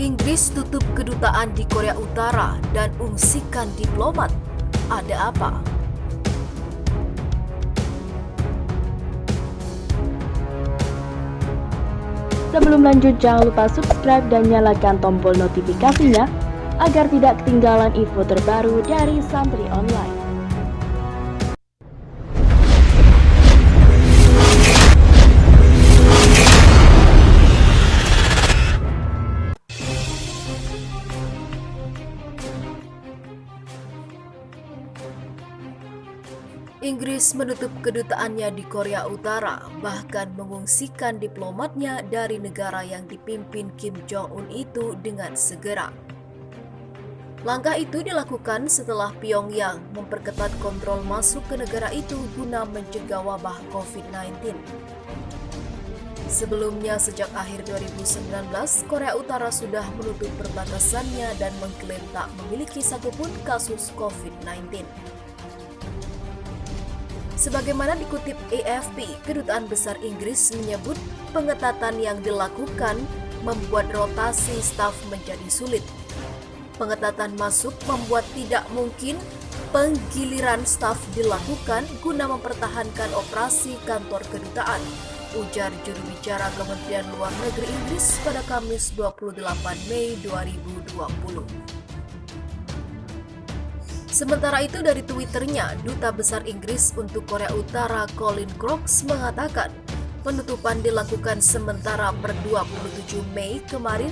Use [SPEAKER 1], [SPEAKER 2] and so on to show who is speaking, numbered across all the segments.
[SPEAKER 1] Inggris tutup kedutaan di Korea Utara dan ungsikan diplomat. Ada apa?
[SPEAKER 2] Sebelum lanjut, jangan lupa subscribe dan nyalakan tombol notifikasinya agar tidak ketinggalan info terbaru dari Santri Online.
[SPEAKER 1] Inggris menutup kedutaannya di Korea Utara, bahkan mengungsikan diplomatnya dari negara yang dipimpin Kim Jong-un itu dengan segera. Langkah itu dilakukan setelah Pyongyang memperketat kontrol masuk ke negara itu guna mencegah wabah COVID-19. Sebelumnya, sejak akhir 2019, Korea Utara sudah menutup perbatasannya dan mengklaim tak memiliki satupun kasus COVID-19. Sebagaimana dikutip AFP, Kedutaan Besar Inggris menyebut pengetatan yang dilakukan membuat rotasi staf menjadi sulit. Pengetatan masuk membuat tidak mungkin penggiliran staf dilakukan guna mempertahankan operasi kantor kedutaan, ujar juru bicara Kementerian Luar Negeri Inggris pada Kamis 28 Mei 2020. Sementara itu, dari Twitternya, Duta Besar Inggris untuk Korea Utara Colin Crooks mengatakan penutupan dilakukan sementara per 27 Mei kemarin.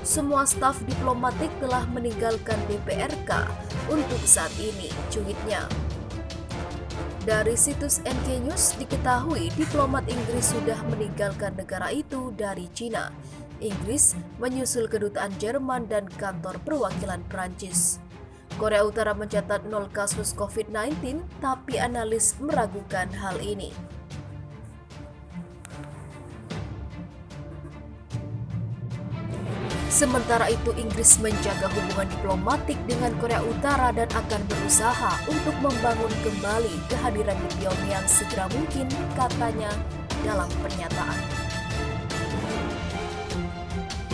[SPEAKER 1] Semua staf diplomatik telah meninggalkan DPRK untuk saat ini, cuitnya. Dari situs NK News diketahui diplomat Inggris sudah meninggalkan negara itu dari Cina. Inggris menyusul kedutaan Jerman dan kantor perwakilan Prancis. Korea Utara mencatat 0 kasus COVID-19, tapi analis meragukan hal ini. Sementara itu, Inggris menjaga hubungan diplomatik dengan Korea Utara dan akan berusaha untuk membangun kembali kehadiran di Pyongyang segera mungkin, katanya dalam pernyataan.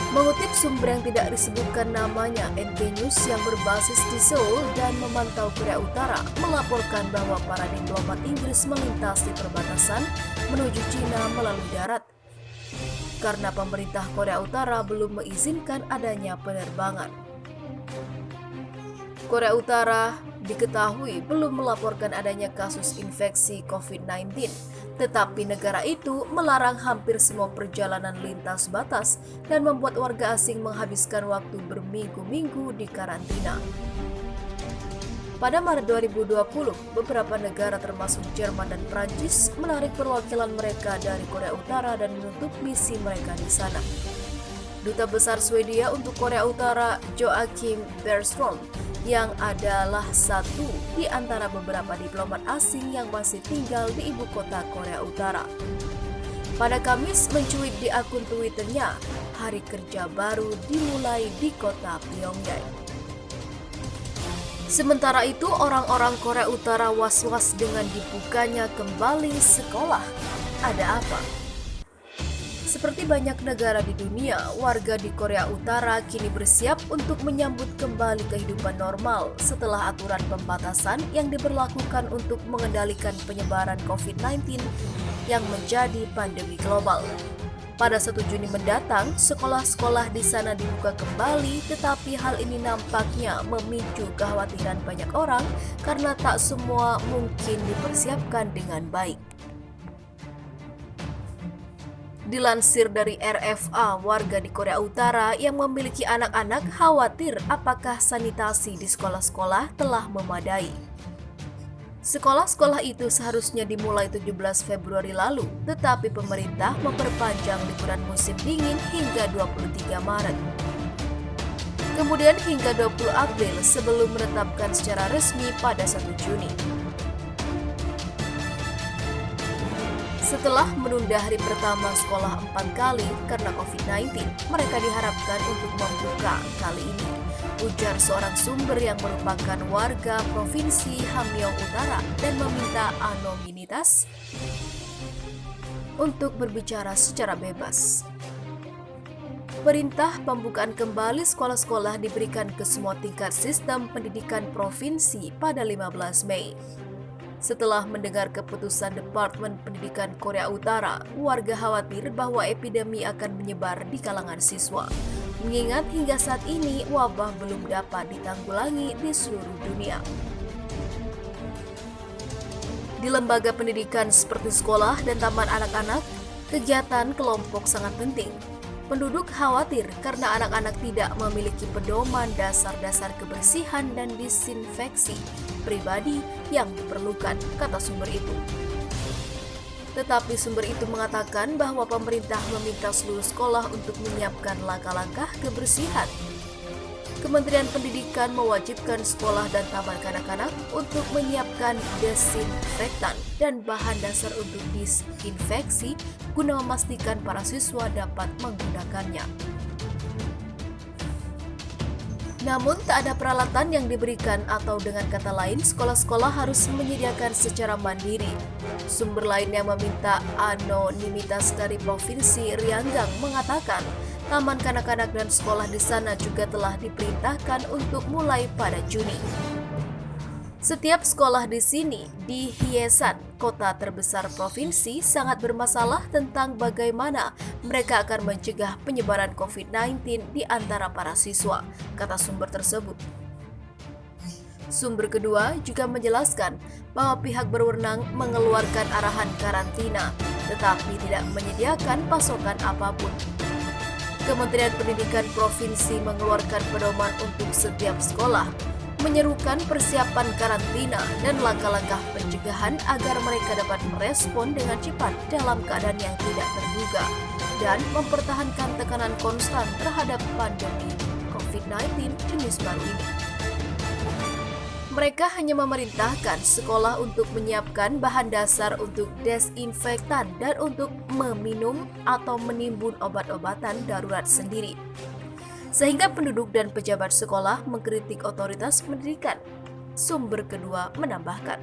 [SPEAKER 1] Mengutip sumber yang tidak disebutkan namanya, NK News yang berbasis di Seoul dan memantau Korea Utara melaporkan bahwa para diplomat Inggris melintasi perbatasan menuju Cina melalui darat karena pemerintah Korea Utara belum mengizinkan adanya penerbangan. Korea Utara diketahui belum melaporkan adanya kasus infeksi COVID-19, tetapi negara itu melarang hampir semua perjalanan lintas batas dan membuat warga asing menghabiskan waktu berminggu-minggu di karantina. Pada Maret 2020, beberapa negara termasuk Jerman dan Prancis menarik perwakilan mereka dari Korea Utara dan menutup misi mereka di sana. Duta Besar Swedia untuk Korea Utara, Joakim Bergström, yang adalah satu di antara beberapa diplomat asing yang masih tinggal di ibu kota Korea Utara, pada Kamis mencuit di akun Twitternya, hari kerja baru dimulai di kota Pyongyang. Sementara itu, orang-orang Korea Utara was-was dengan dibukanya kembali sekolah. Ada apa? Seperti banyak negara di dunia, warga di Korea Utara kini bersiap untuk menyambut kembali kehidupan normal setelah aturan pembatasan yang diberlakukan untuk mengendalikan penyebaran COVID-19 yang menjadi pandemi global. Pada 1 Juni mendatang, sekolah-sekolah di sana dibuka kembali, tetapi hal ini nampaknya memicu kekhawatiran banyak orang karena tak semua mungkin dipersiapkan dengan baik. Dilansir dari RFA, warga di Korea Utara yang memiliki anak-anak khawatir apakah sanitasi di sekolah-sekolah telah memadai. Sekolah-sekolah itu seharusnya dimulai 17 Februari lalu, tetapi pemerintah memperpanjang liburan musim dingin hingga 23 Maret. Kemudian hingga 20 April sebelum menetapkan secara resmi pada 1 Juni. Setelah menunda hari pertama sekolah 4 kali karena COVID-19, mereka diharapkan untuk membuka kali ini, ujar seorang sumber yang merupakan warga Provinsi Hamgyong Utara dan meminta anonimitas untuk berbicara secara bebas. Perintah pembukaan kembali sekolah-sekolah diberikan ke semua tingkat sistem pendidikan provinsi pada 15 Mei. Setelah mendengar keputusan Departemen Pendidikan Korea Utara, warga khawatir bahwa epidemi akan menyebar di kalangan siswa. Mengingat hingga saat ini wabah belum dapat ditanggulangi di seluruh dunia. Di lembaga pendidikan seperti sekolah dan taman anak-anak, kegiatan kelompok sangat penting. Penduduk khawatir karena anak-anak tidak memiliki pedoman dasar-dasar kebersihan dan disinfeksi pribadi yang diperlukan, kata sumber itu. Tetapi sumber itu mengatakan bahwa pemerintah meminta seluruh sekolah untuk menyiapkan langkah-langkah kebersihan. Kementerian Pendidikan mewajibkan sekolah dan taman kanak-kanak untuk menyiapkan desinfektan dan bahan dasar untuk disinfeksi guna memastikan para siswa dapat menggunakannya. Namun tak ada peralatan yang diberikan atau dengan kata lain sekolah-sekolah harus menyediakan secara mandiri. Sumber lain yang meminta anonimitas dari Provinsi Ryanggang mengatakan taman kanak-kanak dan sekolah di sana juga telah diperintahkan untuk mulai pada Juni. Setiap sekolah di sini, di Hyesan, kota terbesar provinsi, sangat bermasalah tentang bagaimana mereka akan mencegah penyebaran COVID-19 di antara para siswa, kata sumber tersebut. Sumber kedua juga menjelaskan bahwa pihak berwenang mengeluarkan arahan karantina, tetapi tidak menyediakan pasokan apapun. Kementerian Pendidikan Provinsi mengeluarkan pedoman untuk setiap sekolah, menyerukan persiapan karantina dan langkah-langkah pencegahan agar mereka dapat merespon dengan cepat dalam keadaan yang tidak terduga dan mempertahankan tekanan konstan terhadap pandemi COVID-19 jenis baru ini. Mereka hanya memerintahkan sekolah untuk menyiapkan bahan dasar untuk desinfektan dan untuk meminum atau menimbun obat-obatan darurat sendiri. Sehingga penduduk dan pejabat sekolah mengkritik otoritas pendidikan. Sumber kedua menambahkan.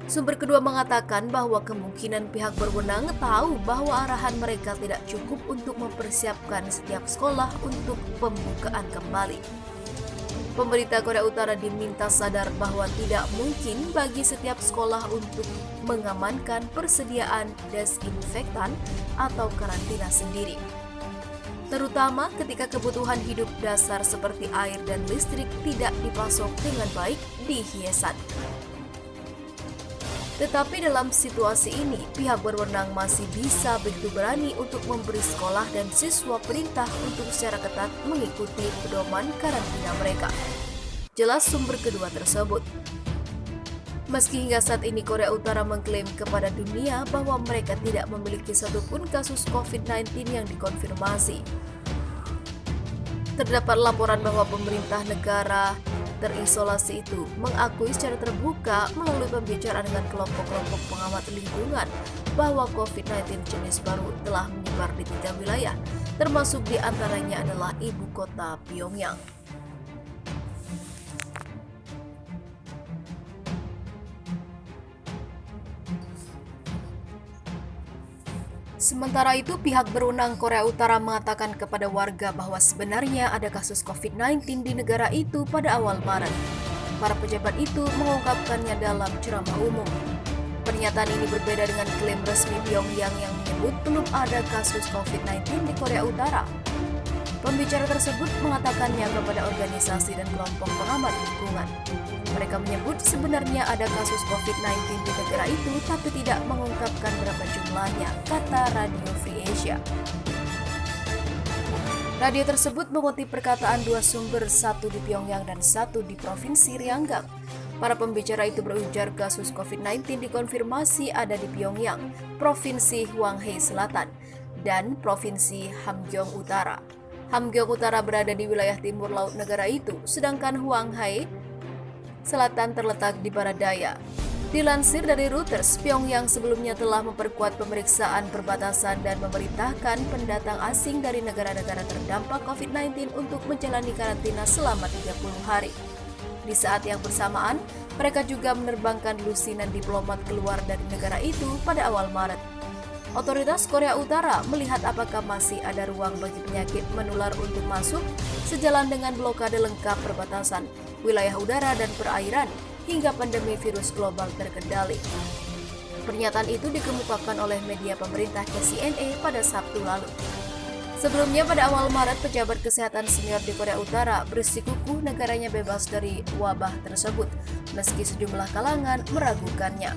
[SPEAKER 1] Sumber kedua mengatakan bahwa kemungkinan pihak berwenang tahu bahwa arahan mereka tidak cukup untuk mempersiapkan setiap sekolah untuk pembukaan kembali. Pemerintah Korea Utara diminta sadar bahwa tidak mungkin bagi setiap sekolah untuk mengamankan persediaan desinfektan atau karantina sendiri. Terutama ketika kebutuhan hidup dasar seperti air dan listrik tidak dipasok dengan baik di Hyesan. Tetapi dalam situasi ini, pihak berwenang masih bisa begitu berani untuk memberi sekolah dan siswa perintah untuk secara ketat mengikuti pedoman karantina mereka. Jelas sumber kedua tersebut. Meski hingga saat ini Korea Utara mengklaim kepada dunia bahwa mereka tidak memiliki satupun kasus COVID-19 yang dikonfirmasi. Terdapat laporan bahwa pemerintah negara terisolasi itu mengakui secara terbuka melalui pembicaraan dengan kelompok-kelompok pengamat lingkungan bahwa COVID-19 jenis baru telah menyebar di 3 wilayah, termasuk di antaranya adalah ibu kota Pyongyang. Sementara itu, pihak berwenang Korea Utara mengatakan kepada warga bahwa sebenarnya ada kasus COVID-19 di negara itu pada awal Maret. Para pejabat itu mengungkapkannya dalam ceramah umum. Pernyataan ini berbeda dengan klaim resmi Pyongyang yang menyebut belum ada kasus COVID-19 di Korea Utara. Pembicara tersebut mengatakannya kepada organisasi dan kelompok pengamat lingkungan. Mereka menyebut sebenarnya ada kasus COVID-19 di negara itu, tapi tidak mengungkapkan berapa jumlahnya, kata Radio Free Asia. Radio tersebut mengutip perkataan dua sumber, satu di Pyongyang dan satu di Provinsi Ryanggang. Para pembicara itu berujar kasus COVID-19 dikonfirmasi ada di Pyongyang, Provinsi Hwanghae Selatan, dan Provinsi Hamgyong Utara. Hamgyong Utara berada di wilayah timur laut negara itu, sedangkan Hwanghae Selatan terletak di barat daya. Dilansir dari Reuters, Pyongyang sebelumnya telah memperkuat pemeriksaan perbatasan dan memerintahkan pendatang asing dari negara-negara terdampak COVID-19 untuk menjalani karantina selama 30 hari. Di saat yang bersamaan, mereka juga menerbangkan lusinan diplomat keluar dari negara itu pada awal Maret. Otoritas Korea Utara melihat apakah masih ada ruang bagi penyakit menular untuk masuk sejalan dengan blokade lengkap perbatasan, wilayah udara dan perairan hingga pandemi virus global terkendali. Pernyataan itu dikemukakan oleh media pemerintah KCNA pada Sabtu lalu. Sebelumnya pada awal Maret, pejabat kesehatan senior di Korea Utara bersikukuh negaranya bebas dari wabah tersebut, meski sejumlah kalangan meragukannya.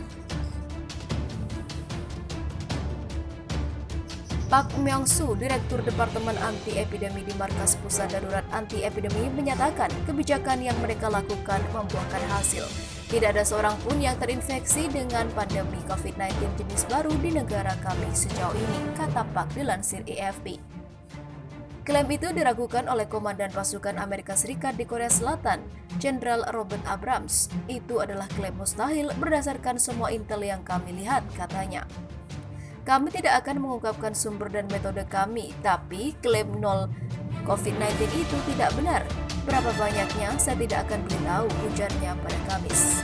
[SPEAKER 1] Pak Myung-soo, Direktur Departemen Anti Epidemi di Markas Pusat Darurat Anti Epidemi, menyatakan kebijakan yang mereka lakukan membuahkan hasil. Tidak ada seorang pun yang terinfeksi dengan pandemi COVID-19 jenis baru di negara kami sejauh ini, kata Pak dilansir AFP. Klaim itu diragukan oleh Komandan Pasukan Amerika Serikat di Korea Selatan, Jenderal Robert Abrams. Itu adalah klaim mustahil berdasarkan semua intel yang kami lihat, katanya. Kami tidak akan mengungkapkan sumber dan metode kami, tapi klaim nol COVID-19 itu tidak benar. Berapa banyaknya saya tidak akan beritahu, ujarnya pada Kamis.